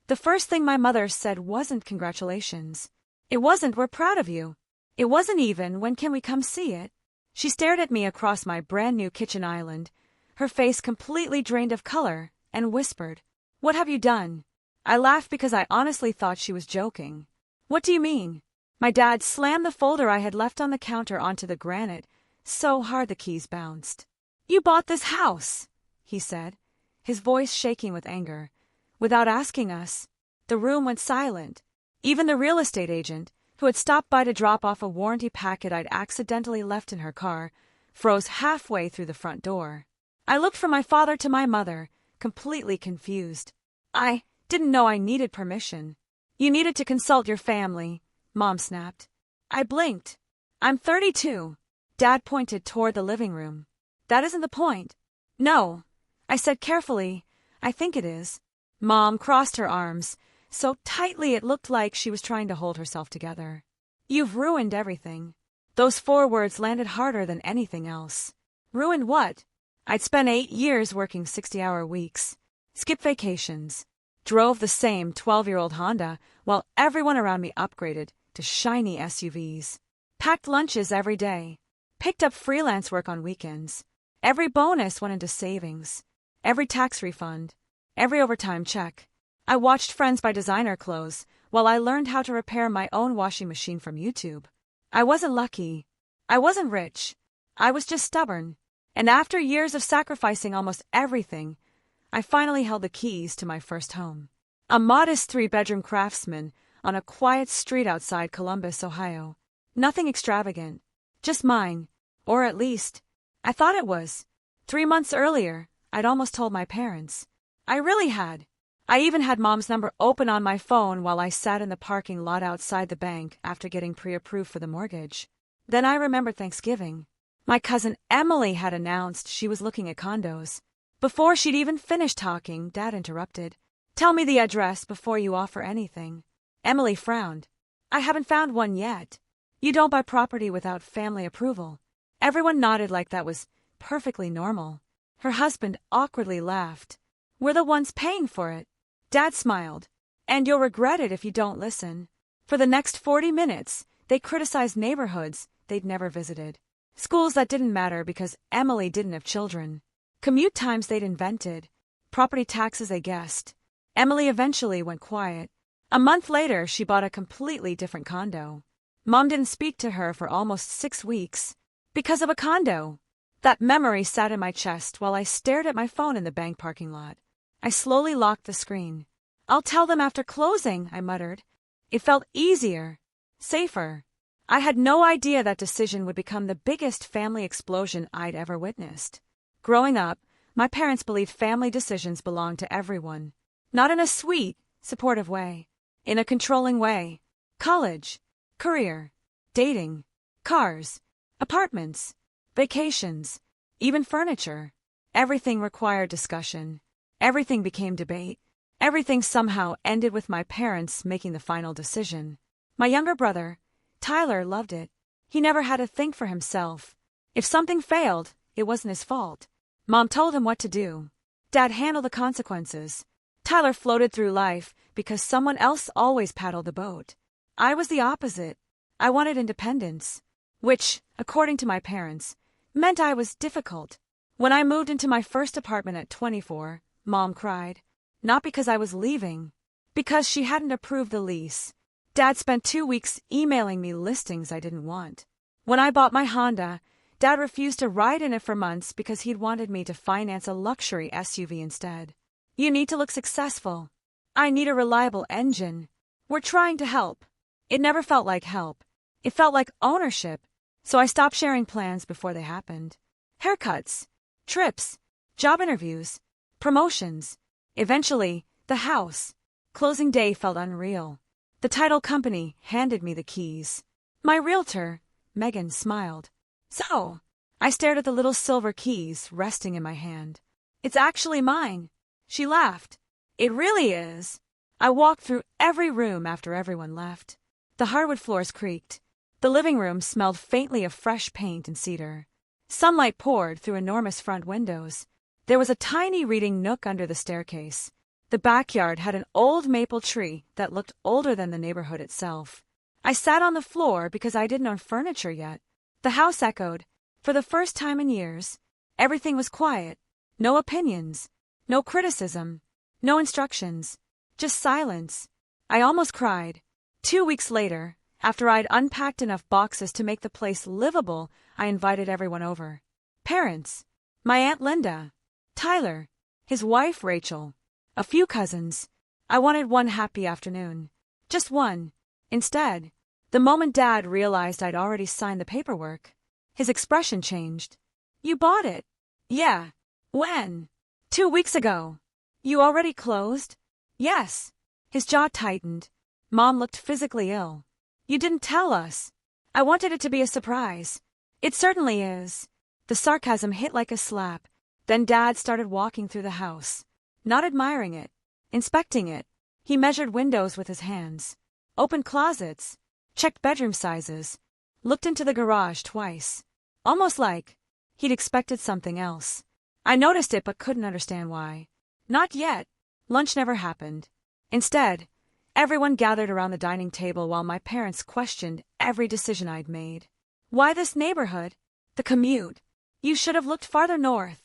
The first thing my mother said wasn't congratulations. It wasn't we're proud of you. It wasn't even when can we come see it. She stared at me across my brand new kitchen island, her face completely drained of color, and whispered, "What have you done?" I laughed because I honestly thought she was joking. "What do you mean?" My dad slammed the folder I had left on the counter onto the granite, so hard the keys bounced. "You bought this house," he said, his voice shaking with anger. Without asking us. The room went silent. Even the real estate agent, who had stopped by to drop off a warranty packet I'd accidentally left in her car, froze halfway through the front door. I looked from my father to my mother, completely confused. "I didn't know I needed permission." "You needed to consult your family," Mom snapped. I blinked. "I'm 32. Dad pointed toward the living room. "That isn't the point." "No," I said carefully. "I think it is." Mom crossed her arms, so tightly it looked like she was trying to hold herself together. "You've ruined everything." Those 4 words landed harder than anything else. Ruined what? I'd spent 8 years working 60-hour weeks, skipped vacations, drove the same 12-year-old Honda while everyone around me upgraded to shiny SUVs, packed lunches every day, picked up freelance work on weekends. Every bonus went into savings, every tax refund, every overtime check. I watched friends buy designer clothes while I learned how to repair my own washing machine from YouTube. I wasn't lucky. I wasn't rich. I was just stubborn. And after years of sacrificing almost everything, I finally held the keys to my first home. A modest 3-bedroom craftsman on a quiet street outside Columbus, Ohio. Nothing extravagant. Just mine. Or at least, I thought it was. 3 months earlier, I'd almost told my parents. I really had. I even had Mom's number open on my phone while I sat in the parking lot outside the bank after getting pre-approved for the mortgage. Then I remembered Thanksgiving. My cousin Emily had announced she was looking at condos. Before she'd even finished talking, Dad interrupted. "Tell me the address before you offer anything." Emily frowned. "I haven't found one yet. You don't buy property without family approval." Everyone nodded like that was perfectly normal. Her husband awkwardly laughed. "We're the ones paying for it." Dad smiled. "And you'll regret it if you don't listen." For the next 40 minutes, they criticized neighborhoods they'd never visited. Schools that didn't matter because Emily didn't have children. Commute times they'd invented. Property taxes they guessed. Emily eventually went quiet. A month later, she bought a completely different condo. Mom didn't speak to her for almost 6 weeks. Because of a condo. That memory sat in my chest while I stared at my phone in the bank parking lot. I slowly locked the screen. "I'll tell them after closing," I muttered. It felt easier. Safer. I had no idea that decision would become the biggest family explosion I'd ever witnessed. Growing up, my parents believed family decisions belonged to everyone. Not in a sweet, supportive way. In a controlling way. College. Career. Dating. Cars. Apartments. Vacations. Even furniture. Everything required discussion. Everything became debate. Everything somehow ended with my parents making the final decision. My younger brother, Tyler, loved it. He never had to think for himself. If something failed, it wasn't his fault. Mom told him what to do. Dad handled the consequences. Tyler floated through life because someone else always paddled the boat. I was the opposite. I wanted independence, which, according to my parents, meant I was difficult. When I moved into my first apartment at 24, Mom cried. Not because I was leaving, because she hadn't approved the lease. Dad spent 2 weeks emailing me listings I didn't want. When I bought my Honda, Dad refused to ride in it for months because he'd wanted me to finance a luxury SUV instead. "You need to look successful. I need a reliable engine. We're trying to help." It never felt like help. It felt like ownership, so I stopped sharing plans before they happened. Haircuts, trips, job interviews, promotions. Eventually, the house. Closing day felt unreal. The title company handed me the keys. My realtor, Megan, smiled. "So?" I stared at the little silver keys resting in my hand. "It's actually mine." She laughed. "It really is." I walked through every room after everyone left. The hardwood floors creaked. The living room smelled faintly of fresh paint and cedar. Sunlight poured through enormous front windows. There was a tiny reading nook under the staircase. The backyard had an old maple tree that looked older than the neighborhood itself. I sat on the floor because I didn't own furniture yet. The house echoed. For the first time in years, everything was quiet. No opinions, no criticism, no instructions, just silence. I almost cried. 2 weeks later, after I'd unpacked enough boxes to make the place livable, I invited everyone over. Parents, my Aunt Linda, Tyler, his wife Rachel, a few cousins. I wanted one happy afternoon. Just one. Instead, the moment Dad realized I'd already signed the paperwork, his expression changed. You bought it? Yeah. When? 2 weeks ago. You already closed? Yes. His jaw tightened. Mom looked physically ill. You didn't tell us. I wanted it to be a surprise. It certainly is. The sarcasm hit like a slap. Then Dad started walking through the house. Not admiring it. Inspecting it. He measured windows with his hands. Opened closets. Checked bedroom sizes. Looked into the garage twice. Almost like he'd expected something else. I noticed it but couldn't understand why. Not yet. Lunch never happened. Instead, everyone gathered around the dining table while my parents questioned every decision I'd made. Why this neighborhood? The commute. You should have looked farther north.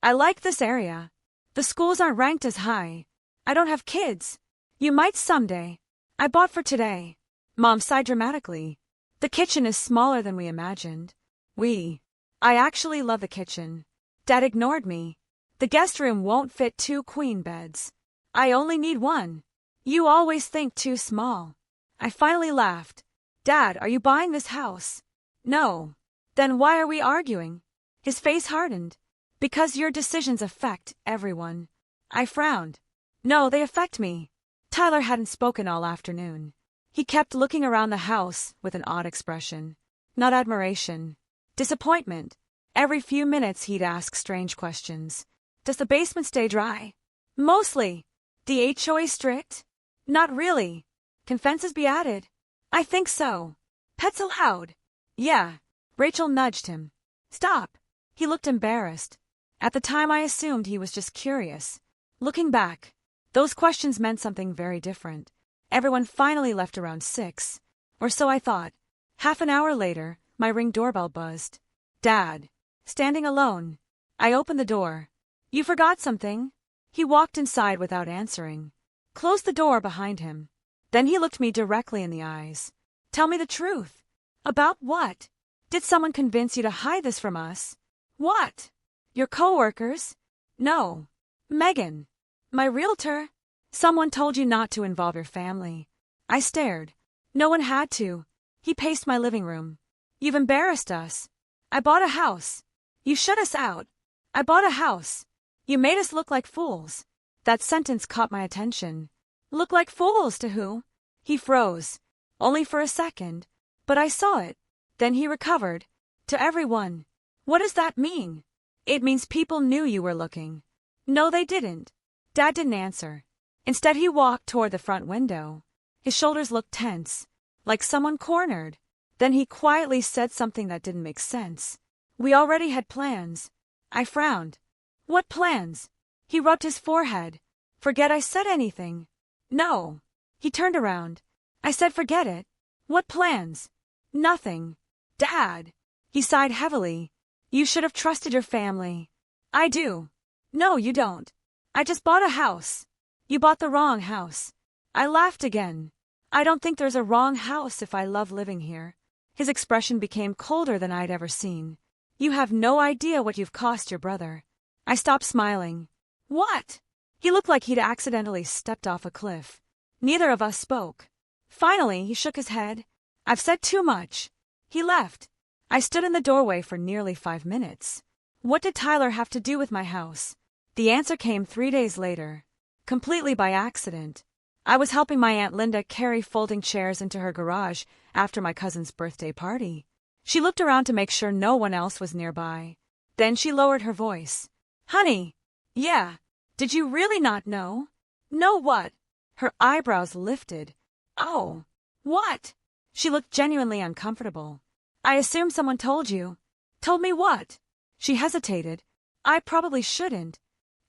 I like this area. The schools aren't ranked as high. I don't have kids. You might someday. I bought for today. Mom sighed dramatically. The kitchen is smaller than we imagined. I actually love the kitchen. Dad ignored me. The guest room won't fit 2 queen beds. I only need one. You always think too small. I finally laughed. Dad, are you buying this house? No. Then why are we arguing? His face hardened. Because your decisions affect everyone. I frowned. No, they affect me. Tyler hadn't spoken all afternoon. He kept looking around the house with an odd expression. Not admiration. Disappointment. Every few minutes he'd ask strange questions. Does the basement stay dry? Mostly. The HOA strict? Not really. Can fences be added? I think so. Pets allowed? Yeah. Rachel nudged him. Stop. He looked embarrassed. At the time I assumed he was just curious. Looking back, those questions meant something very different. Everyone finally left around 6. Or so I thought. Half an hour later, my Ring doorbell buzzed. Dad. Standing alone. I opened the door. You forgot something? He walked inside without answering. Closed the door behind him. Then he looked me directly in the eyes. Tell me the truth. About what? Did someone convince you to hide this from us? What? Your coworkers? No. Megan. My realtor. Someone told you not to involve your family. I stared. No one had to. He paced my living room. You've embarrassed us. I bought a house. You shut us out. I bought a house. You made us look like fools. That sentence caught my attention. Look like fools to who? He froze. Only for a second. But I saw it. Then he recovered. To everyone. What does that mean? It means people knew you were looking. No, they didn't. Dad didn't answer. Instead, he walked toward the front window. His shoulders looked tense, like someone cornered. Then he quietly said something that didn't make sense. We already had plans. I frowned. What plans? He rubbed his forehead. Forget I said anything. No. He turned around. I said forget it. What plans? Nothing. Dad. He sighed heavily. You should have trusted your family. I do. No, you don't. I just bought a house. You bought the wrong house. I laughed again. I don't think there's a wrong house if I love living here. His expression became colder than I'd ever seen. You have no idea what you've cost your brother. I stopped smiling. What? He looked like he'd accidentally stepped off a cliff. Neither of us spoke. Finally, he shook his head. I've said too much. He left. I stood in the doorway for nearly 5 minutes. What did Tyler have to do with my house? The answer came 3 days later. Completely by accident. I was helping my Aunt Linda carry folding chairs into her garage after my cousin's birthday party. She looked around to make sure no one else was nearby. Then she lowered her voice. Honey. Yeah. Did you really not know? Know what? Her eyebrows lifted. Oh. What? She looked genuinely uncomfortable. I assume someone told you. Told me what? She hesitated. I probably shouldn't.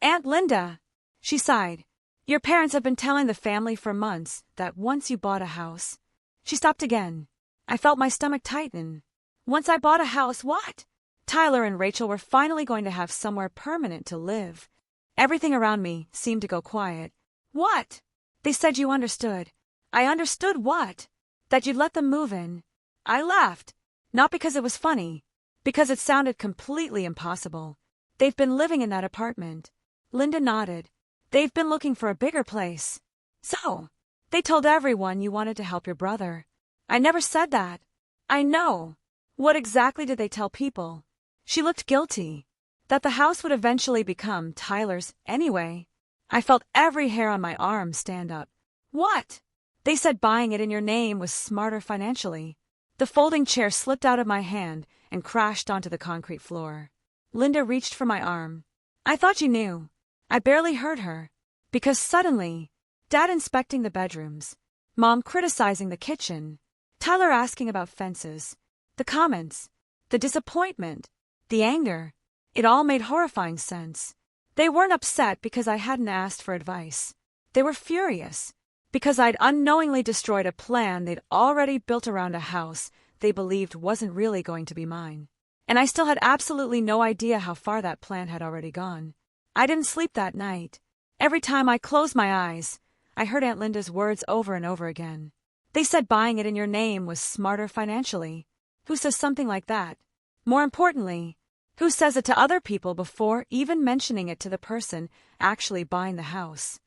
Aunt Linda. She sighed. Your parents have been telling the family for months that once you bought a house. She stopped again. I felt my stomach tighten. Once I bought a house, what? Tyler and Rachel were finally going to have somewhere permanent to live. Everything around me seemed to go quiet. What? They said you understood. I understood what? That you'd let them move in. I laughed. Not because it was funny. Because it sounded completely impossible. They've been living in that apartment. Linda nodded. They've been looking for a bigger place. So, they told everyone you wanted to help your brother. I never said that. I know. What exactly did they tell people? She looked guilty. That the house would eventually become Tyler's anyway. I felt every hair on my arm stand up. What? They said buying it in your name was smarter financially. The folding chair slipped out of my hand and crashed onto the concrete floor. Linda reached for my arm. I thought you knew. I barely heard her. Because suddenly, Dad inspecting the bedrooms, Mom criticizing the kitchen, Tyler asking about fences, the comments, the disappointment, the anger. It all made horrifying sense. They weren't upset because I hadn't asked for advice. They were furious because I'd unknowingly destroyed a plan they'd already built around a house they believed wasn't really going to be mine. And I still had absolutely no idea how far that plan had already gone. I didn't sleep that night. Every time I closed my eyes, I heard Aunt Linda's words over and over again. They said buying it in your name was smarter financially. Who says something like that? More importantly, who says it to other people before even mentioning it to the person actually buying the house?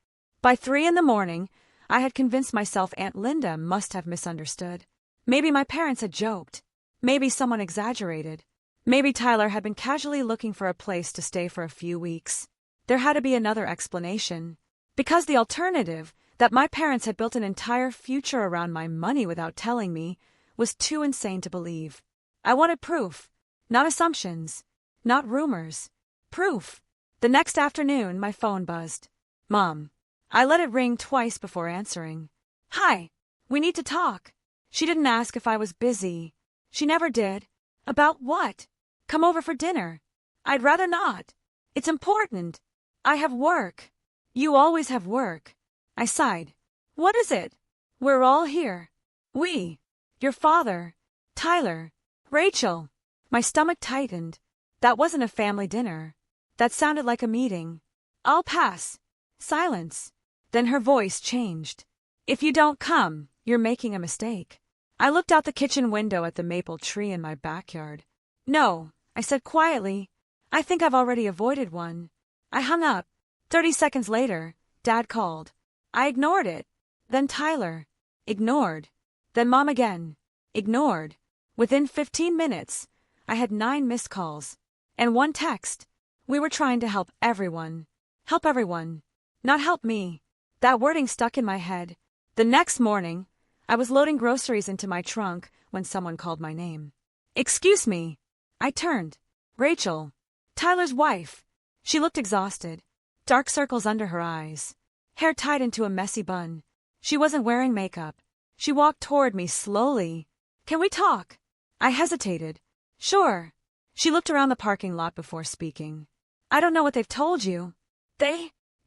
By 3 a.m, I had convinced myself Aunt Linda must have misunderstood. Maybe my parents had joked. Maybe someone exaggerated. Maybe Tyler had been casually looking for a place to stay for a few weeks. There had to be another explanation. Because the alternative, that my parents had built an entire future around my money without telling me, was too insane to believe. I wanted proof. Not assumptions. Not rumors. Proof. The next afternoon, my phone buzzed. Mom. I let it ring twice before answering. Hi. We need to talk. She didn't ask if I was busy. She never did. About what? Come over for dinner. I'd rather not. It's important. I have work. You always have work. I sighed. What is it? We're all here. We. Your father. Tyler. Rachel. My stomach tightened. That wasn't a family dinner. That sounded like a meeting. I'll pass. Silence. Then her voice changed. If you don't come, you're making a mistake. I looked out the kitchen window at the maple tree in my backyard. No, I said quietly. I think I've already avoided one. I hung up. 30 seconds later, Dad called. I ignored it. Then Tyler. Ignored. Then Mom again. Ignored. Within 15 minutes, I had 9 missed calls. And 1 text. We were trying to help everyone. Help everyone. Not help me. That wording stuck in my head. The next morning, I was loading groceries into my trunk when someone called my name. Excuse me. I turned. Rachel. Tyler's wife. She looked exhausted. Dark circles under her eyes. Hair tied into a messy bun. She wasn't wearing makeup. She walked toward me slowly. Can we talk? I hesitated. Sure. She looked around the parking lot before speaking. I don't know what they've told you.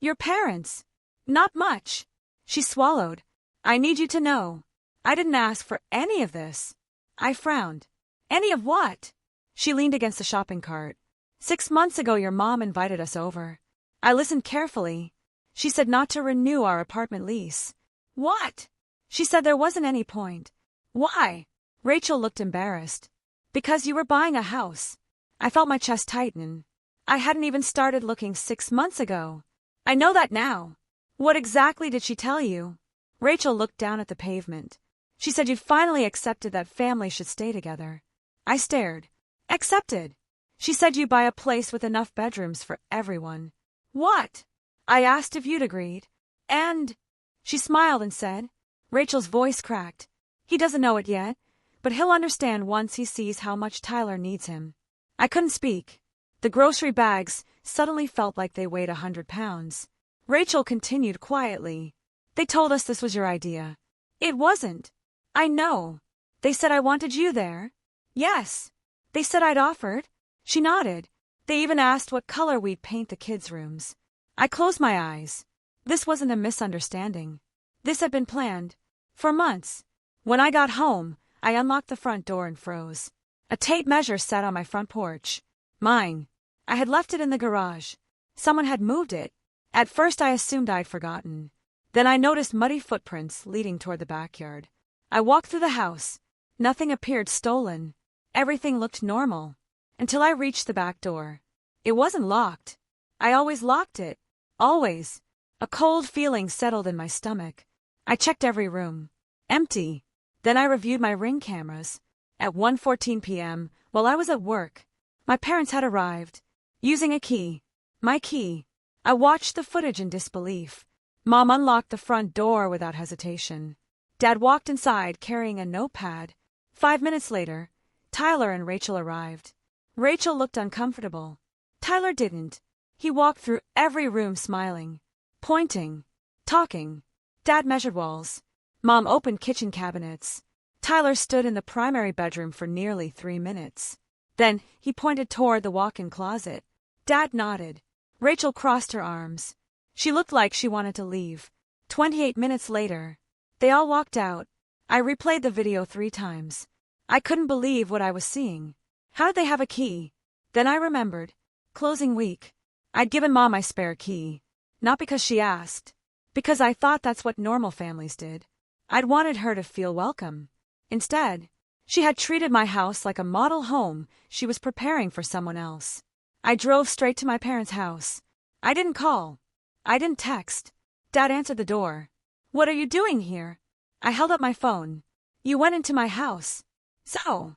Your parents. Not much. She swallowed. I need you to know. I didn't ask for any of this. I frowned. Any of what? She leaned against the shopping cart. 6 months ago your mom invited us over. I listened carefully. She said not to renew our apartment lease. What? She said there wasn't any point. Why? Rachel looked embarrassed. Because you were buying a house. I felt my chest tighten. I hadn't even started looking 6 months ago. I know that now. What exactly did she tell you? Rachel looked down at the pavement. She said you'd finally accepted that families should stay together. I stared. Accepted. She said you'd buy a place with enough bedrooms for everyone. What? I asked if you'd agreed. And? She smiled and said. Rachel's voice cracked. He doesn't know it yet, but he'll understand once he sees how much Tyler needs him. I couldn't speak. The grocery bags suddenly felt like they weighed 100 pounds. Rachel continued quietly. They told us this was your idea. It wasn't. I know. They said I wanted you there. Yes. They said I'd offered. She nodded. They even asked what color we'd paint the kids' rooms. I closed my eyes. This wasn't a misunderstanding. This had been planned. For months. When I got home, I unlocked the front door and froze. A tape measure sat on my front porch. Mine. I had left it in the garage. Someone had moved it. At first I assumed I'd forgotten. Then I noticed muddy footprints leading toward the backyard. I walked through the house. Nothing appeared stolen. Everything looked normal. Until I reached the back door. It wasn't locked. I always locked it. Always. A cold feeling settled in my stomach. I checked every room. Empty. Then I reviewed my Ring cameras. At 1:14 p.m., while I was at work, my parents had arrived. Using a key. My key. I watched the footage in disbelief. Mom unlocked the front door without hesitation. Dad walked inside carrying a notepad. 5 minutes later, Tyler and Rachel arrived. Rachel looked uncomfortable. Tyler didn't. He walked through every room smiling, pointing, talking. Dad measured walls. Mom opened kitchen cabinets. Tyler stood in the primary bedroom for nearly 3 minutes. Then he pointed toward the walk-in closet. Dad nodded. Rachel crossed her arms. She looked like she wanted to leave. 28 minutes later, they all walked out. I replayed the video 3 times. I couldn't believe what I was seeing. How did they have a key? Then I remembered. Closing week. I'd given Mom my spare key. Not because she asked. Because I thought that's what normal families did. I'd wanted her to feel welcome. Instead, she had treated my house like a model home she was preparing for someone else. I drove straight to my parents' house. I didn't call. I didn't text. Dad answered the door. What are you doing here? I held up my phone. You went into my house. So.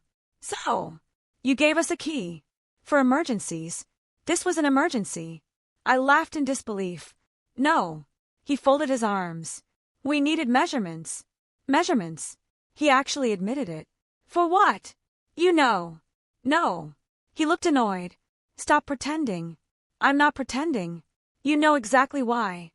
You gave us a key. For emergencies. This was an emergency. I laughed in disbelief. No. He folded his arms. We needed measurements. Measurements. He actually admitted it. For what? You know. No. He looked annoyed. Stop pretending. I'm not pretending. You know exactly why.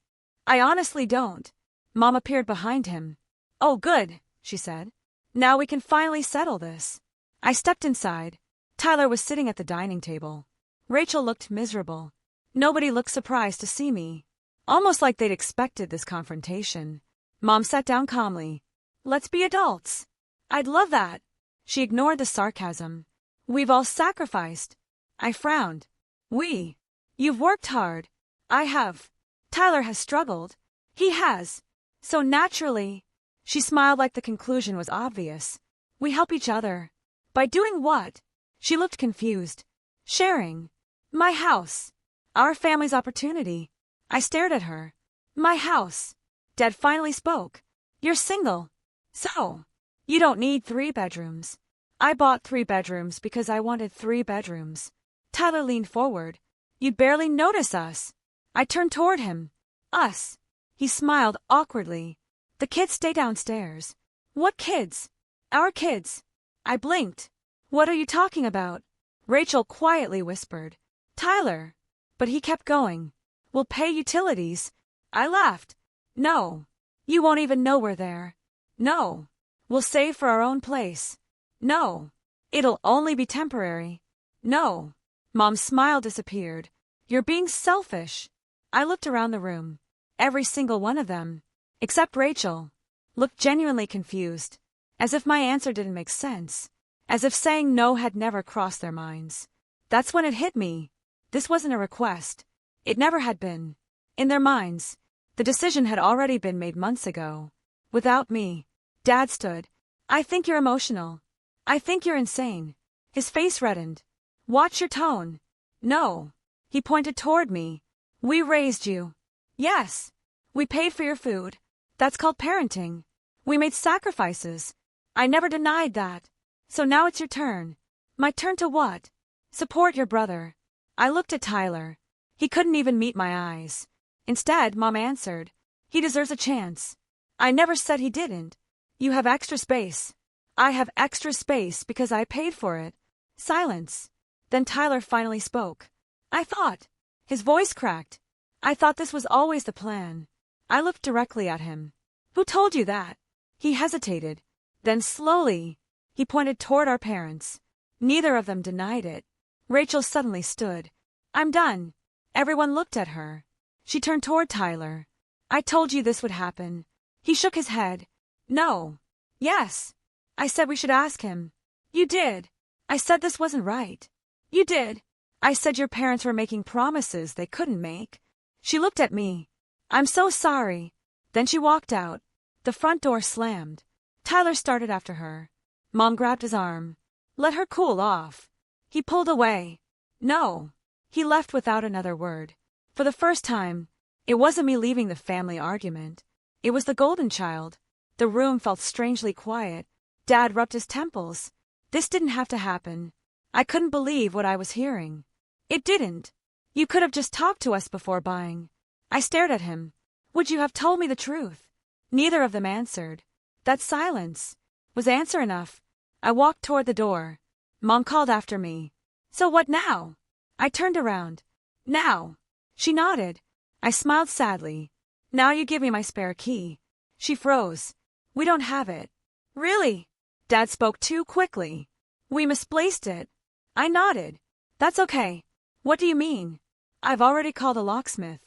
I honestly don't. Mom appeared behind him. Oh, good, she said. Now we can finally settle this. I stepped inside. Tyler was sitting at the dining table. Rachel looked miserable. Nobody looked surprised to see me. Almost like they'd expected this confrontation. Mom sat down calmly. Let's be adults. I'd love that. She ignored the sarcasm. We've all sacrificed. I frowned. We. You've worked hard. I have. Tyler has struggled. He has. So naturally. She smiled like the conclusion was obvious. We help each other. By doing what? She looked confused. Sharing. My house. Our family's opportunity. I stared at her. My house. Dad finally spoke. You're single. So. You don't need 3 bedrooms. I bought 3 bedrooms because I wanted 3 bedrooms. Tyler leaned forward. You'd barely notice us. I turned toward him. Us. He smiled awkwardly. The kids stay downstairs. What kids? Our kids. I blinked. What are you talking about? Rachel quietly whispered. Tyler. But he kept going. We'll pay utilities. I laughed. No. You won't even know we're there. No. We'll save for our own place. No. It'll only be temporary. No. Mom's smile disappeared. You're being selfish. I looked around the room. Every single one of them, except Rachel, looked genuinely confused. As if my answer didn't make sense. As if saying no had never crossed their minds. That's when it hit me. This wasn't a request. It never had been. In their minds, the decision had already been made months ago. Without me. Dad stood. I think you're emotional. I think you're insane. His face reddened. Watch your tone. No. He pointed toward me. We raised you. Yes. We paid for your food. That's called parenting. We made sacrifices. I never denied that. So now it's your turn. My turn to what? Support your brother. I looked at Tyler. He couldn't even meet my eyes. Instead, Mom answered. He deserves a chance. I never said he didn't. You have extra space. I have extra space because I paid for it. Silence. Then Tyler finally spoke. I thought. His voice cracked. I thought this was always the plan. I looked directly at him. Who told you that? He hesitated. Then slowly, he pointed toward our parents. Neither of them denied it. Rachel suddenly stood. I'm done. Everyone looked at her. She turned toward Tyler. I told you this would happen. He shook his head. No. Yes. I said we should ask him. You did. I said this wasn't right. You did. I said your parents were making promises they couldn't make. She looked at me. I'm so sorry. Then she walked out. The front door slammed. Tyler started after her. Mom grabbed his arm. Let her cool off. He pulled away. No. He left without another word. For the first time, it wasn't me leaving the family argument. It was the golden child. The room felt strangely quiet. Dad rubbed his temples. This didn't have to happen. I couldn't believe what I was hearing. It didn't. You could have just talked to us before buying. I stared at him. Would you have told me the truth? Neither of them answered. That silence was answer enough. I walked toward the door. Mom called after me. So what now? I turned around. Now. She nodded. I smiled sadly. Now you give me my spare key. She froze. We don't have it. Really? Dad spoke too quickly. We misplaced it. I nodded. That's okay. What do you mean? I've already called a locksmith.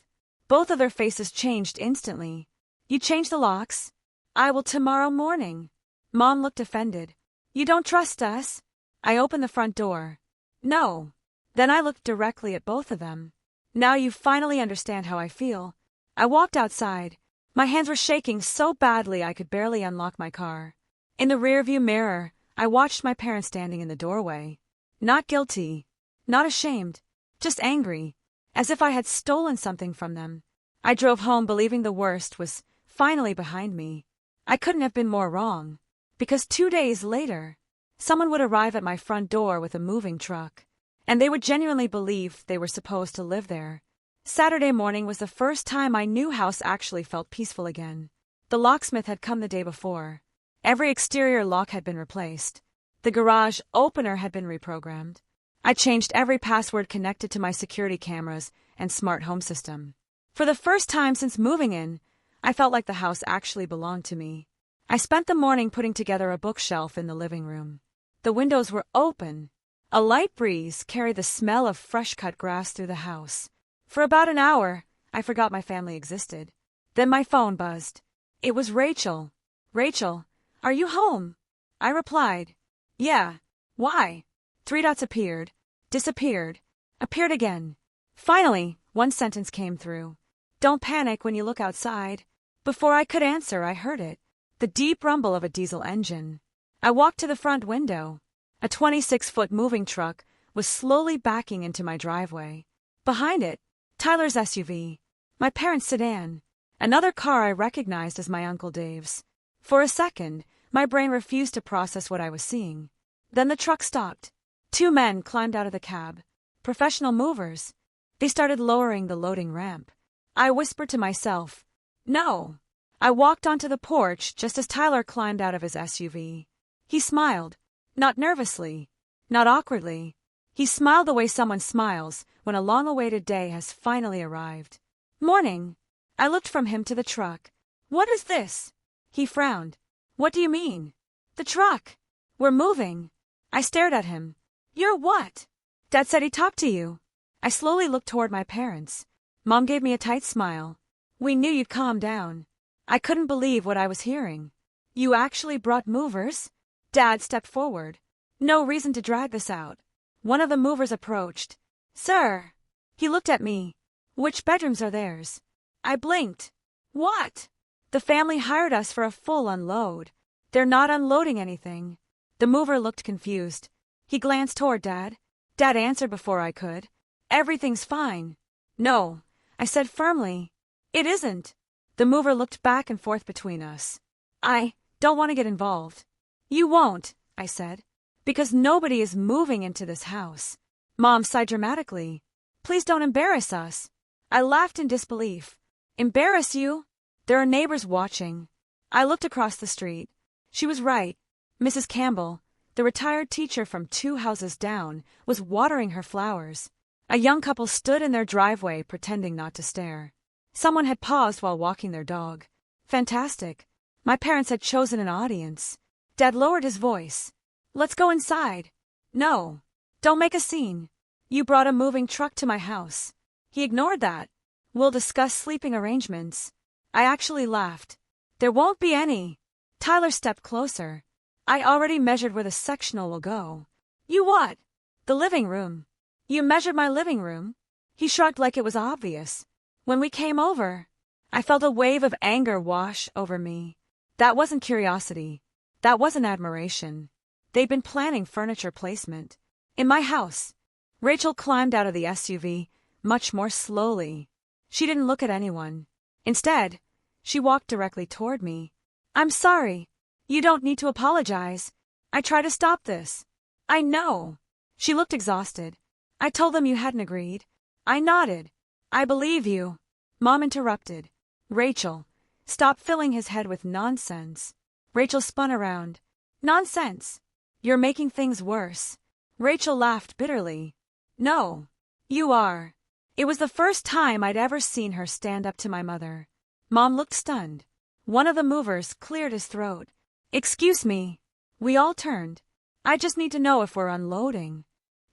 Both of their faces changed instantly. You changed the locks? I will tomorrow morning. Mom looked offended. You don't trust us? I opened the front door. No. Then I looked directly at both of them. Now you finally understand how I feel. I walked outside. My hands were shaking so badly I could barely unlock my car. In the rearview mirror, I watched my parents standing in the doorway. Not guilty. Not ashamed. Just angry. As if I had stolen something from them. I drove home believing the worst was finally behind me. I couldn't have been more wrong. Because 2 days later, someone would arrive at my front door with a moving truck. And they would genuinely believe they were supposed to live there. Saturday morning was the first time my new house actually felt peaceful again. The locksmith had come the day before. Every exterior lock had been replaced. The garage opener had been reprogrammed. I changed every password connected to my security cameras and smart home system. For the first time since moving in, I felt like the house actually belonged to me. I spent the morning putting together a bookshelf in the living room. The windows were open. A light breeze carried the smell of fresh-cut grass through the house. For about an hour, I forgot my family existed. Then my phone buzzed. It was Rachel. Rachel, are you home? I replied. Yeah. Why? 3 dots appeared, disappeared, appeared again. Finally, one sentence came through. Don't panic when you look outside. Before I could answer, I heard it. The deep rumble of a diesel engine. I walked to the front window. A 26-foot moving truck was slowly backing into my driveway. Behind it, Tyler's SUV, my parents' sedan, another car I recognized as my Uncle Dave's. For a second, my brain refused to process what I was seeing. Then the truck stopped. 2 men climbed out of the cab. Professional movers. They started lowering the loading ramp. I whispered to myself, no. I walked onto the porch just as Tyler climbed out of his SUV. He smiled. Not nervously. Not awkwardly. He smiled the way someone smiles when a long-awaited day has finally arrived. Morning. I looked from him to the truck. What is this? He frowned. What do you mean? The truck. We're moving. I stared at him. You're what? Dad said he talked to you. I slowly looked toward my parents. Mom gave me a tight smile. We knew you'd calm down. I couldn't believe what I was hearing. You actually brought movers? Dad stepped forward. No reason to drag this out. One of the movers approached. Sir. He looked at me. Which bedrooms are theirs? I blinked. What? The family hired us for a full unload. They're not unloading anything. The mover looked confused. He glanced toward Dad. Dad answered before I could. Everything's fine. No, I said firmly. It isn't. The mover looked back and forth between us. I don't want to get involved. You won't, I said, because nobody is moving into this house. Mom sighed dramatically. Please don't embarrass us. I laughed in disbelief. Embarrass you? There are neighbors watching. I looked across the street. She was right. Mrs. Campbell, the retired teacher from 2 houses down, was watering her flowers. A young couple stood in their driveway pretending not to stare. Someone had paused while walking their dog. Fantastic. My parents had chosen an audience. Dad lowered his voice. Let's go inside. No. Don't make a scene. You brought a moving truck to my house. He ignored that. We'll discuss sleeping arrangements. I actually laughed. There won't be any. Tyler stepped closer. I already measured where the sectional will go. You what? The living room. You measured my living room? He shrugged like it was obvious. When we came over, I felt a wave of anger wash over me. That wasn't curiosity. That wasn't admiration. They'd been planning furniture placement. In my house. Rachel climbed out of the SUV, much more slowly. She didn't look at anyone. Instead, she walked directly toward me. I'm sorry. You don't need to apologize. I tried to stop this. I know. She looked exhausted. I told them you hadn't agreed. I nodded. I believe you. Mom interrupted. Rachel, stop filling his head with nonsense. Rachel spun around. Nonsense. You're making things worse. Rachel laughed bitterly. No. You are. It was the first time I'd ever seen her stand up to my mother. Mom looked stunned. One of the movers cleared his throat. Excuse me. We all turned. I just need to know if we're unloading.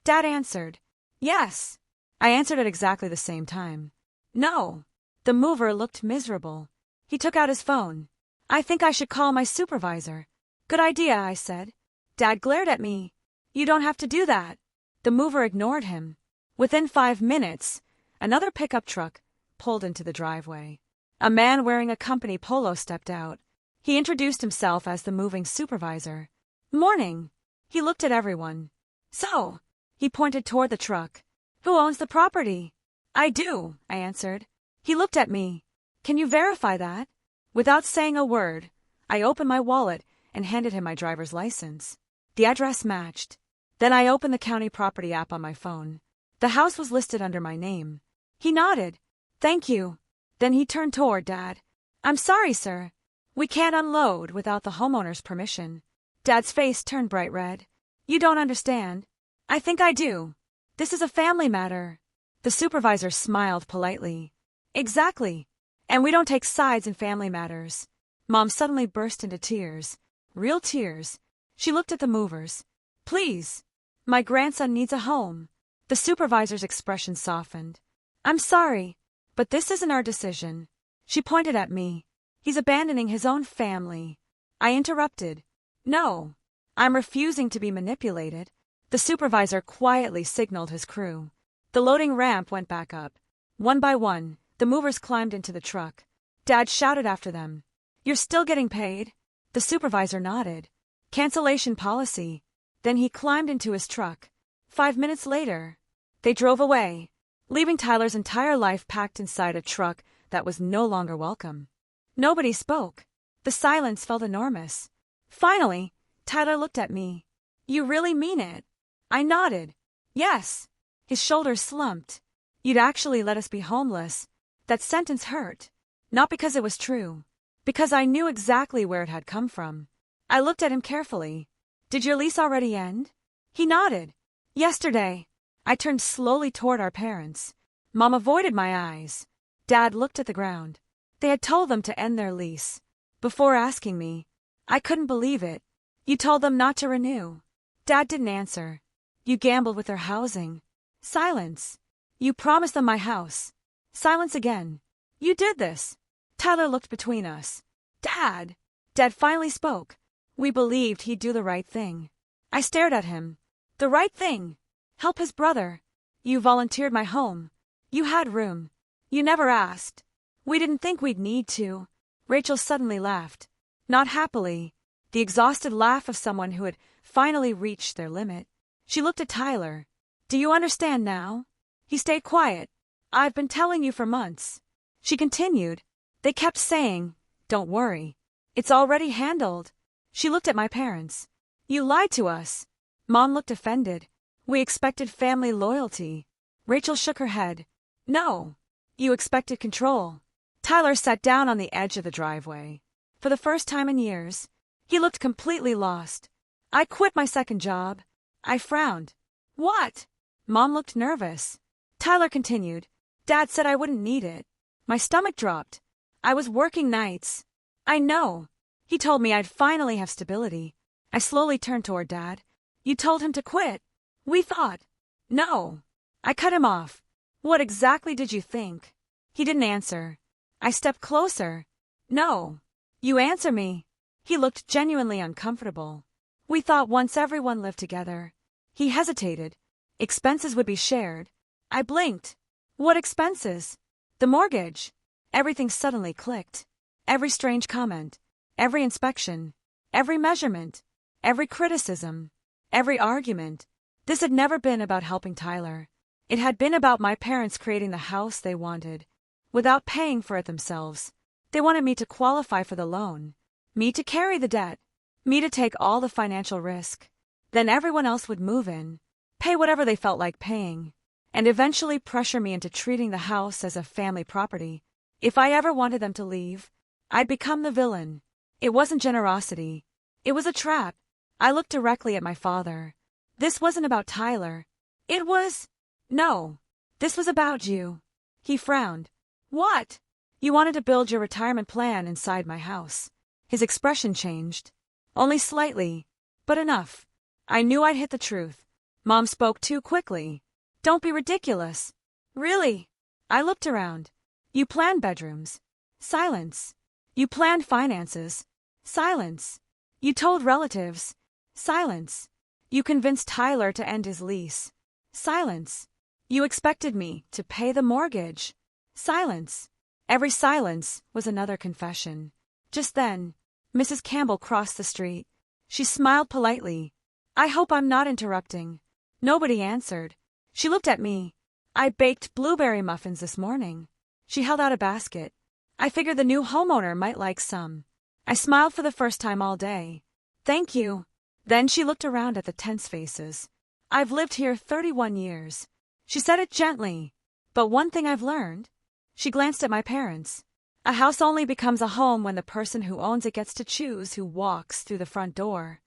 Dad answered. Yes. I answered at exactly the same time. No. The mover looked miserable. He took out his phone. I think I should call my supervisor. Good idea, I said. Dad glared at me. You don't have to do that. The mover ignored him. Within 5 minutes, another pickup truck pulled into the driveway. A man wearing a company polo stepped out. He introduced himself as the moving supervisor. Morning. He looked at everyone. So, he pointed toward the truck. Who owns the property? I do, I answered. He looked at me. Can you verify that? Without saying a word, I opened my wallet and handed him my driver's license. The address matched. Then I opened the county property app on my phone. The house was listed under my name. He nodded. Thank you. Then he turned toward Dad. I'm sorry, sir. We can't unload without the homeowner's permission. Dad's face turned bright red. You don't understand. I think I do. This is a family matter. The supervisor smiled politely. Exactly. And we don't take sides in family matters. Mom suddenly burst into tears. Real tears. She looked at the movers. Please. My grandson needs a home. The supervisor's expression softened. I'm sorry, but this isn't our decision. She pointed at me. He's abandoning his own family. I interrupted. No. I'm refusing to be manipulated. The supervisor quietly signaled his crew. The loading ramp went back up. One by one, the movers climbed into the truck. Dad shouted after them. You're still getting paid? The supervisor nodded. Cancellation policy. Then he climbed into his truck. 5 minutes later, they drove away, leaving Tyler's entire life packed inside a truck that was no longer welcome. Nobody spoke. The silence felt enormous. Finally, Tyler looked at me. You really mean it? I nodded. Yes. His shoulders slumped. You'd actually let us be homeless. That sentence hurt. Not because it was true. Because I knew exactly where it had come from. I looked at him carefully. Did your lease already end? He nodded. Yesterday. I turned slowly toward our parents. Mom avoided my eyes. Dad looked at the ground. They had told them to end their lease. Before asking me. I couldn't believe it. You told them not to renew. Dad didn't answer. You gambled with their housing. Silence. You promised them my house. Silence again. You did this. Tyler looked between us. Dad. Dad finally spoke. We believed he'd do the right thing. I stared at him. The right thing. Help his brother. You volunteered my home. You had room. You never asked. We didn't think we'd need to. Rachel suddenly laughed. Not happily. The exhausted laugh of someone who had finally reached their limit. She looked at Tyler. Do you understand now? He stayed quiet. I've been telling you for months. She continued. They kept saying, don't worry. It's already handled. She looked at my parents. You lied to us. Mom looked offended. We expected family loyalty. Rachel shook her head. No. You expected control. Tyler sat down on the edge of the driveway. For the first time in years, he looked completely lost. I quit my second job. I frowned. What? Mom looked nervous. Tyler continued. Dad said I wouldn't need it. My stomach dropped. I was working nights. I know. He told me I'd finally have stability. I slowly turned toward Dad. You told him to quit. We thought. No. I cut him off. What exactly did you think? He didn't answer. I stepped closer. No. You answer me. He looked genuinely uncomfortable. We thought once everyone lived together. He hesitated. Expenses would be shared. I blinked. What expenses? The mortgage. Everything suddenly clicked. Every strange comment. Every inspection. Every measurement. Every criticism. Every argument. This had never been about helping Tyler. It had been about my parents creating the house they wanted, without paying for it themselves. They wanted me to qualify for the loan, me to carry the debt, me to take all the financial risk. Then everyone else would move in, pay whatever they felt like paying, and eventually pressure me into treating the house as a family property. If I ever wanted them to leave, I'd become the villain. It wasn't generosity. It was a trap. I looked directly at my father. This wasn't about Tyler. It was... No. This was about you. He frowned. What? You wanted to build your retirement plan inside my house. His expression changed. Only slightly, but enough. I knew I'd hit the truth. Mom spoke too quickly. Don't be ridiculous. Really? I looked around. You planned bedrooms. Silence. You planned finances. Silence. You told relatives. Silence. You convinced Tyler to end his lease. Silence. You expected me to pay the mortgage. Silence. Every silence was another confession. Just then, Mrs. Campbell crossed the street. She smiled politely. I hope I'm not interrupting. Nobody answered. She looked at me. I baked blueberry muffins this morning. She held out a basket. I figured the new homeowner might like some. I smiled for the first time all day. Thank you. Then she looked around at the tense faces. I've lived here 31 years. She said it gently. But one thing I've learned. She glanced at my parents. A house only becomes a home when the person who owns it gets to choose who walks through the front door.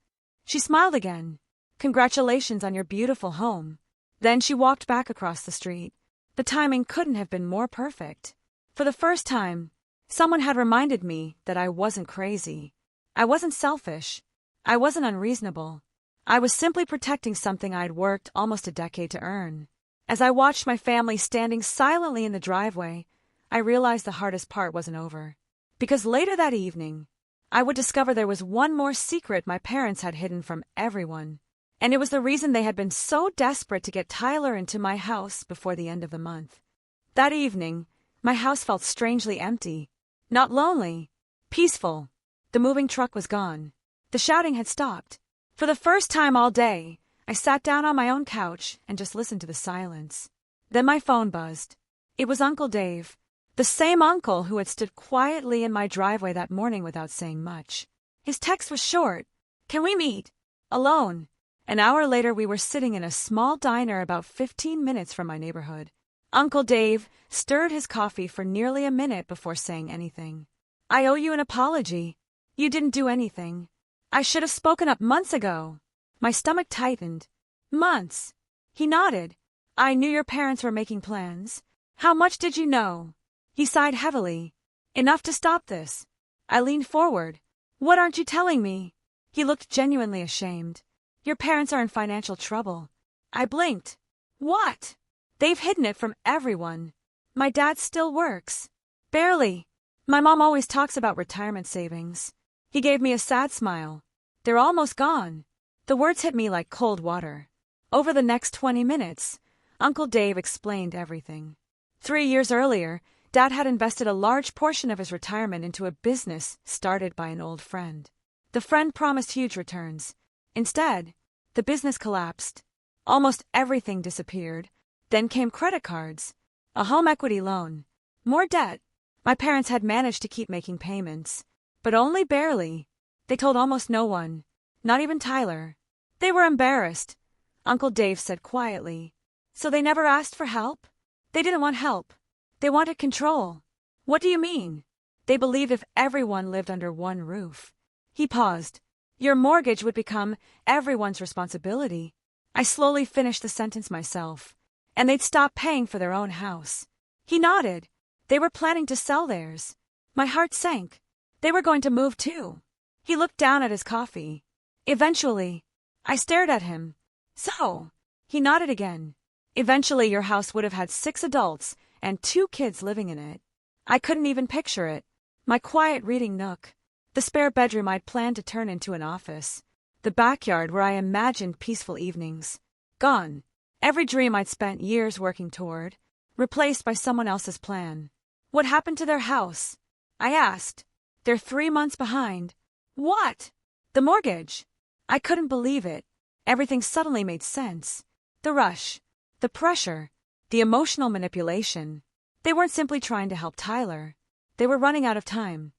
She smiled again. Congratulations on your beautiful home. Then she walked back across the street. The timing couldn't have been more perfect. For the first time, someone had reminded me that I wasn't crazy. I wasn't selfish. I wasn't unreasonable. I was simply protecting something I'd worked almost a decade to earn. As I watched my family standing silently in the driveway, I realized the hardest part wasn't over. Because later that evening, I would discover there was one more secret my parents had hidden from everyone. And it was the reason they had been so desperate to get Tyler into my house before the end of the month. That evening, my house felt strangely empty. Not lonely. Peaceful. The moving truck was gone. The shouting had stopped. For the first time all day, I sat down on my own couch and just listened to the silence. Then my phone buzzed. It was Uncle Dave, the same uncle who had stood quietly in my driveway that morning without saying much. His text was short. Can we meet? Alone. An hour later we were sitting in a small diner about 15 minutes from my neighborhood. Uncle Dave stirred his coffee for nearly a minute before saying anything. I owe you an apology. You didn't do anything. I should have spoken up months ago. My stomach tightened. Months. He nodded. I knew your parents were making plans. How much did you know? He sighed heavily. Enough to stop this. I leaned forward. What aren't you telling me? He looked genuinely ashamed. Your parents are in financial trouble. I blinked. What? They've hidden it from everyone. My dad still works. Barely. My mom always talks about retirement savings. He gave me a sad smile. They're almost gone. The words hit me like cold water. Over the next 20 minutes, Uncle Dave explained everything. 3 years earlier, Dad had invested a large portion of his retirement into a business started by an old friend. The friend promised huge returns. Instead, the business collapsed. Almost everything disappeared. Then came credit cards, a home equity loan, more debt. My parents had managed to keep making payments, but only barely. They told almost no one, not even Tyler. They were embarrassed, Uncle Dave said quietly. So they never asked for help? They didn't want help. They wanted control. What do you mean? They believed if everyone lived under one roof. He paused. Your mortgage would become everyone's responsibility. I slowly finished the sentence myself. And they'd stop paying for their own house. He nodded. They were planning to sell theirs. My heart sank. They were going to move too. He looked down at his coffee. Eventually, I stared at him. So, he nodded again. Eventually your house would have had 6 adults and 2 kids living in it. I couldn't even picture it. My quiet reading nook. The spare bedroom I'd planned to turn into an office. The backyard where I imagined peaceful evenings. Gone. Every dream I'd spent years working toward. Replaced by someone else's plan. What happened to their house? I asked. They're 3 months behind. What? The mortgage. I couldn't believe it. Everything suddenly made sense. The rush. The pressure. The emotional manipulation. They weren't simply trying to help Tyler. They were running out of time.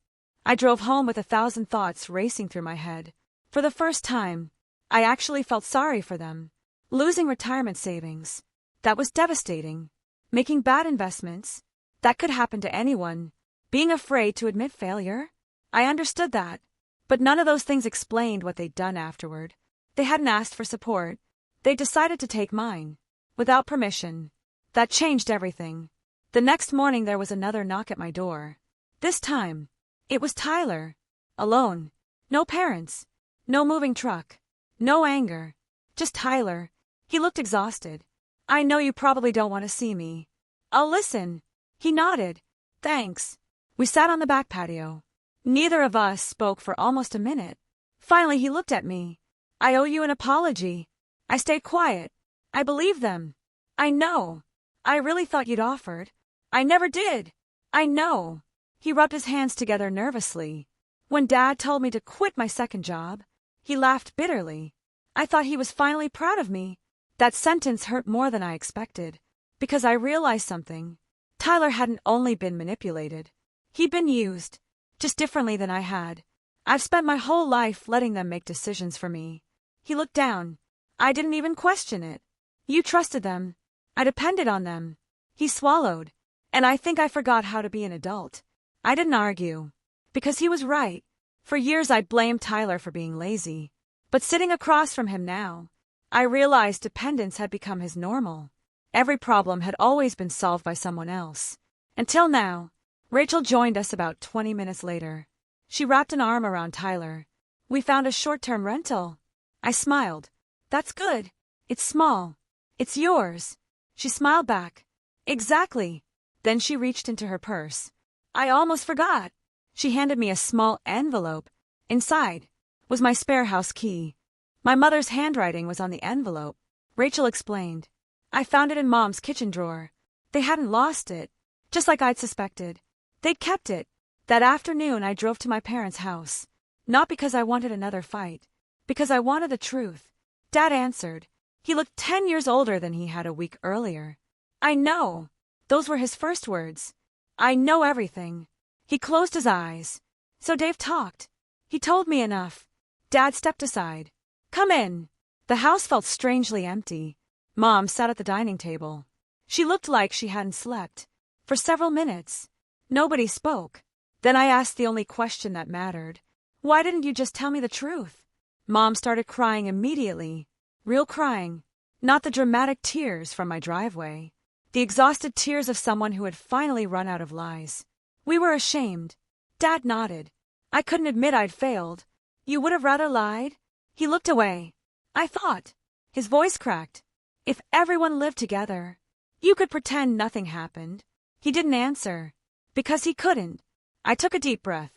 I drove home with 1,000 thoughts racing through my head. For the first time, I actually felt sorry for them. Losing retirement savings. That was devastating. Making bad investments. That could happen to anyone. Being afraid to admit failure. I understood that. But none of those things explained what they'd done afterward. They hadn't asked for support. They decided to take mine. Without permission. That changed everything. The next morning there was another knock at my door. This time, it was Tyler. Alone. No parents. No moving truck. No anger. Just Tyler. He looked exhausted. I know you probably don't want to see me. I'll listen. He nodded. Thanks. We sat on the back patio. Neither of us spoke for almost a minute. Finally he looked at me. I owe you an apology. I stayed quiet. I believed them. I know. I really thought you'd offered. I never did. I know. He rubbed his hands together nervously. When Dad told me to quit my second job, he laughed bitterly. I thought he was finally proud of me. That sentence hurt more than I expected, because I realized something. Tyler hadn't only been manipulated. He'd been used, just differently than I had. I've spent my whole life letting them make decisions for me. He looked down. I didn't even question it. You trusted them. I depended on them. He swallowed. And I think I forgot how to be an adult. I didn't argue. Because he was right. For years I'd blamed Tyler for being lazy. But sitting across from him now, I realized dependence had become his normal. Every problem had always been solved by someone else. Until now. Rachel joined us about 20 minutes later. She wrapped an arm around Tyler. We found a short-term rental. I smiled. That's good. It's small. It's yours. She smiled back. Exactly. Then she reached into her purse. I almost forgot. She handed me a small envelope. Inside was my spare house key. My mother's handwriting was on the envelope. Rachel explained. I found it in Mom's kitchen drawer. They hadn't lost it, just like I'd suspected. They'd kept it. That afternoon I drove to my parents' house. Not because I wanted another fight. Because I wanted the truth. Dad answered. He looked 10 years older than he had a week earlier. I know. Those were his first words. I know everything. He closed his eyes. So Dave talked. He told me enough. Dad stepped aside. Come in. The house felt strangely empty. Mom sat at the dining table. She looked like she hadn't slept. For several minutes. Nobody spoke. Then I asked the only question that mattered. Why didn't you just tell me the truth? Mom started crying immediately. Real crying. Not the dramatic tears from my driveway. The exhausted tears of someone who had finally run out of lies. We were ashamed. Dad nodded. I couldn't admit I'd failed. You would have rather lied? He looked away. I thought. His voice cracked. If everyone lived together, you could pretend nothing happened. He didn't answer. Because he couldn't. I took a deep breath.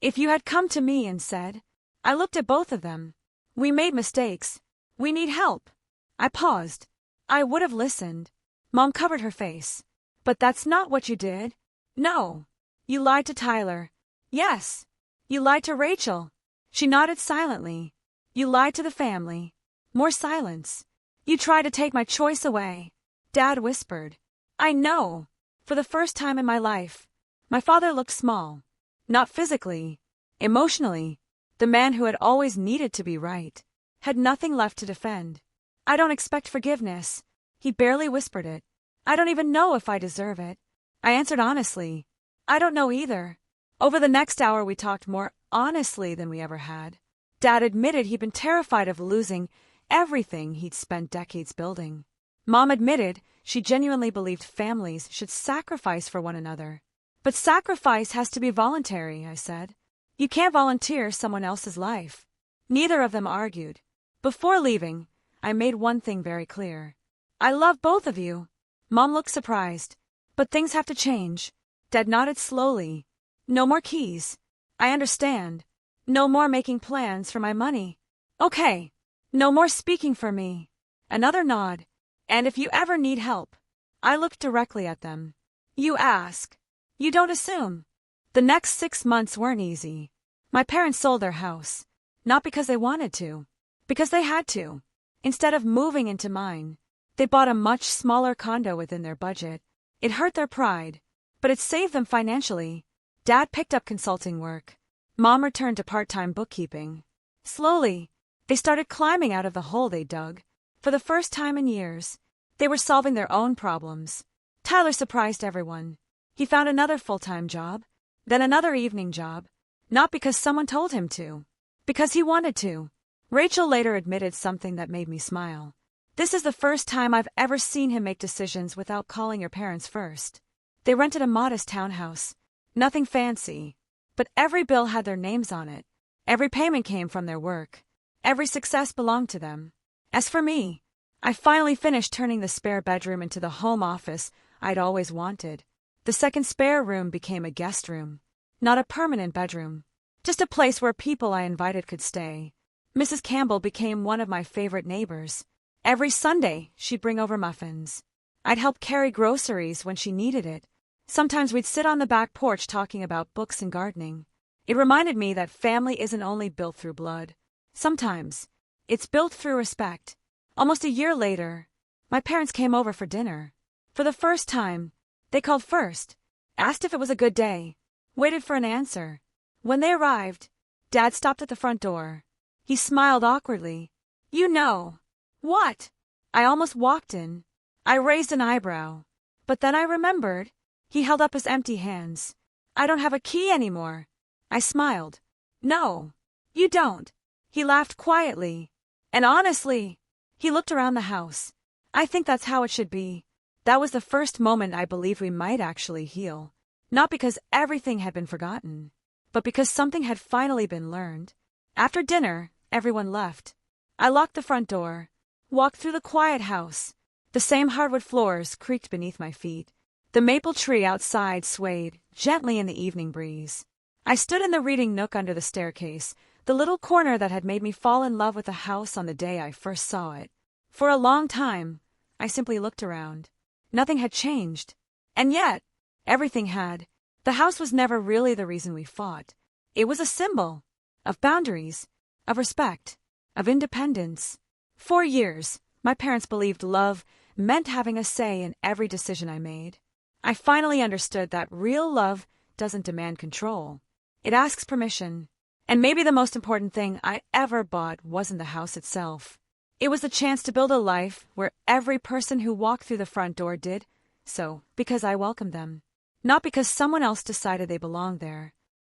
If you had come to me and said, I looked at both of them. We made mistakes. We need help. I paused. I would have listened. Mom covered her face. But that's not what you did. No. You lied to Tyler. Yes. You lied to Rachel. She nodded silently. You lied to the family. More silence. You tried to take my choice away. Dad whispered. I know. For the first time in my life. My father looked small. Not physically. Emotionally. The man who had always needed to be right. Had nothing left to defend. I don't expect forgiveness. He barely whispered it. I don't even know if I deserve it. I answered honestly. I don't know either. Over the next hour we talked more honestly than we ever had. Dad admitted he'd been terrified of losing everything he'd spent decades building. Mom admitted she genuinely believed families should sacrifice for one another. But sacrifice has to be voluntary, I said. You can't volunteer someone else's life. Neither of them argued. Before leaving, I made one thing very clear. I love both of you. Mom looked surprised. But things have to change. Dad nodded slowly. No more keys. I understand. No more making plans for my money. Okay. No more speaking for me. Another nod. And if you ever need help. I looked directly at them. You ask. You don't assume. The next 6 months weren't easy. My parents sold their house. Not because they wanted to. Because they had to. Instead of moving into mine, they bought a much smaller condo within their budget. It hurt their pride, but it saved them financially. Dad picked up consulting work. Mom returned to part-time bookkeeping. Slowly, they started climbing out of the hole they dug. For the first time in years, they were solving their own problems. Tyler surprised everyone. He found another full-time job, then another evening job, not because someone told him to, because he wanted to. Rachel later admitted something that made me smile. This is the first time I've ever seen him make decisions without calling your parents first. They rented a modest townhouse. Nothing fancy. But every bill had their names on it. Every payment came from their work. Every success belonged to them. As for me, I finally finished turning the spare bedroom into the home office I'd always wanted. The second spare room became a guest room. Not a permanent bedroom. Just a place where people I invited could stay. Mrs. Campbell became one of my favorite neighbors. Every Sunday, she'd bring over muffins. I'd help carry groceries when she needed it. Sometimes we'd sit on the back porch talking about books and gardening. It reminded me that family isn't only built through blood. Sometimes, it's built through respect. Almost a year later, my parents came over for dinner. For the first time, they called first, asked if it was a good day, waited for an answer. When they arrived, Dad stopped at the front door. He smiled awkwardly. You know. What? I almost walked in. I raised an eyebrow. But then I remembered. He held up his empty hands. I don't have a key anymore. I smiled. No, you don't. He laughed quietly. And honestly, he looked around the house. I think that's how it should be. That was the first moment I believed we might actually heal. Not because everything had been forgotten, but because something had finally been learned. After dinner, everyone left. I locked the front door. Walked through the quiet house. The same hardwood floors creaked beneath my feet. The maple tree outside swayed gently in the evening breeze. I stood in the reading nook under the staircase, the little corner that had made me fall in love with the house on the day I first saw it. For a long time, I simply looked around. Nothing had changed. And yet, everything had. The house was never really the reason we fought. It was a symbol of boundaries, of respect, of independence. For years, my parents believed love meant having a say in every decision I made. I finally understood that real love doesn't demand control. It asks permission. And maybe the most important thing I ever bought wasn't the house itself. It was the chance to build a life where every person who walked through the front door did so because I welcomed them, not because someone else decided they belonged there.